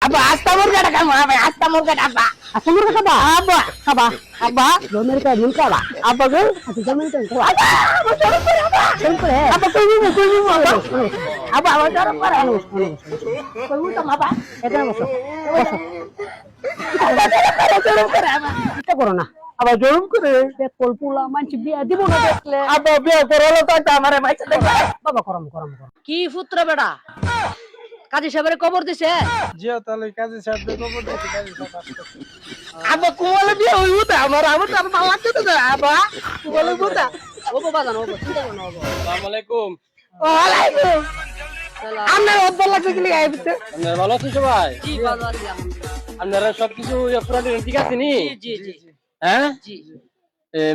আব্বা আস্তা মুরগাটা খাবো আস্তা মুরগাটা আব্বা আচ্ছা মুরগা খাবা আব্বা খাবা আব্বা জমের কাজ নুন খাবা আব্বা গো আচ্ছা জমের কাজ খাবা আব্বা আমার জরম করে আব্বা জম করে আব্বা কই নিবো আব্বা আব্বা আমার জরম করে কই উঠতাম আব্বা এটা বসো বসো আব্বা জরম করে আব্বা এটা করো না আব্বা জরম করে কলপুলা মানছি বিয়া দিব না দেখলে আব্বা বিয়ে করলো তো আমারে মাইছে দেখবা বাবা করম কি পুত্র বেটা কাজী সাহেবের কবর দিছে জি তাহলে কাজী সাহেব খবর দিতে কাজী সাহেব আসছে আব্বা কোলে বিয়ে হইবো তো আমার তো ভালো লাগছে তো আব্বা কোলে বুতা ও বাবা জানো ও চিন্তা করো না ও আসসালামু আলাইকুম ওয়ালাইকুম আপনার অদ্ভুত লাগছে কি লিখা আইছে আপনারা ভালো আছেন সবাই জি ভালো আছি আলহামদুলিল্লাহ আপনারা সবকিছু পুরো ঠিক আছে নি জি জি হ্যাঁ জি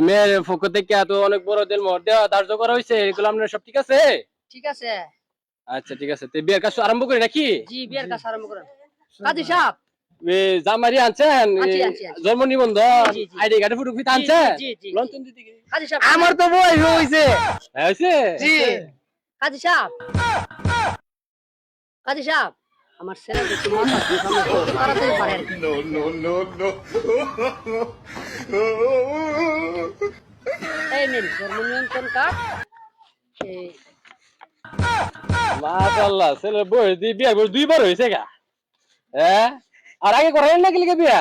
মেয়ের পক্ষ থেকে এত অনেক বড় দিন মোহর দেওয়া ধার্য করা হয়েছে এগুলো আপনারা সব ঠিক আছে ঠিক আছে আচ্ছা ঠিক আছে তো বিয়ের কাজ আরম্ভ করি নাকি জি বিয়ের কাজ আরম্ভ করেন কাজী সাহেব জামারি আনছেন আনছি। জন্ম নিবন্ধন জি, জি। আইডি কার্ড ফটো ফিতা আনছেন জি, জি, জি। লন্ডন দিতে গিয়ে কাজী সাহেব আমার তো বই হইছে হয়েছে জি কাজী সাহেব কাজী সাহেব আমার ছেলে দেখি মাথা তাড়াতাড়ি পারেন এই নিন জন্ম নিয়ন্ত্রণ কার্ড এই মাশাআল্লাহ ছেলে বয়স দিয়ে বিয়ে বয়স দুইবার হয়েছে গা হ্যাঁ আর আগে করেন না কি লিখে বিয়া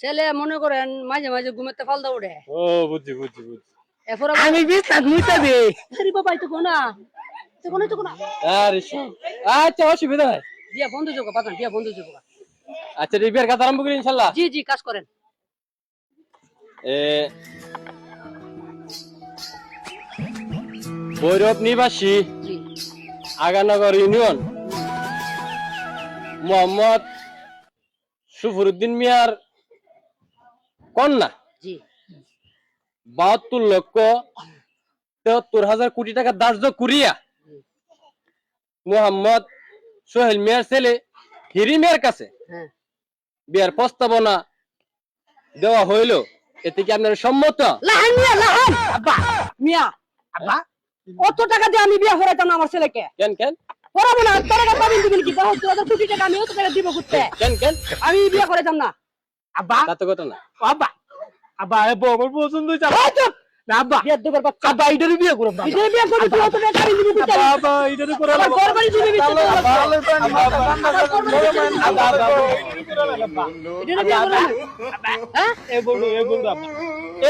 ছেলে মনে করেন মাঝে মাঝে ঘুমেতে ফালদা উঠে ও বুঝছি এরপর আমি বিশ্বাস মুইতা দে আরে বাবা তো কোনা তো কোনা আরে আচ্ছা অসুবিধা নাই বিয়া বন্ধ যোগ পাতান বিয়া বন্ধ যোগ আচ্ছা বিয়ের কাজ আরম্ভ করি ইনশাআল্লাহ জি জি কাজ করেন এ ভৈরব নিবাসী জি আগানগর ইউনিয়ন মোহাম্মদ সুফরুদ্দিন মিয়ার কন্যা জি 72,73,000 কোটি টাকা ধার্য করিয়া মোহাম্মদ সোহেল মিয়ার ছেলে হিরি মিয়ার কাছে হ্যাঁ বিয়ার প্রস্তাবনা দেওয়া হইল এতে কি আপনার সম্মত লাহান মিয়া লাহান আব্বা মিয়া আব্বা কত টাকা দিয়ে আমি বিয়া করাইতাম না আমার ছেলেকে কেন কেন পড়াবো না টাকা পাবেন দিবেন কি 10,000 কোটি টাকা আমি অত টাকা দিব করতে কেন কেন আমি বিয়া করাইতাম না আব্বা তা তো কথা না আব্বা আব্বা এ বউ পছন্দ হইছে না আব্বা বিয়া দেবার বাচ্চা আব্বা এটারই বিয়ে করব না বিয়ে বিয়া করবি তুই অত টাকা পাবেন দিবি করতে আব্বা এটারই করে আবার ঘর বাড়ি দিবি বিয়ে করতে আব্বা এটা বিয়া করবি হ্যাঁ এ বলু আব্বা এ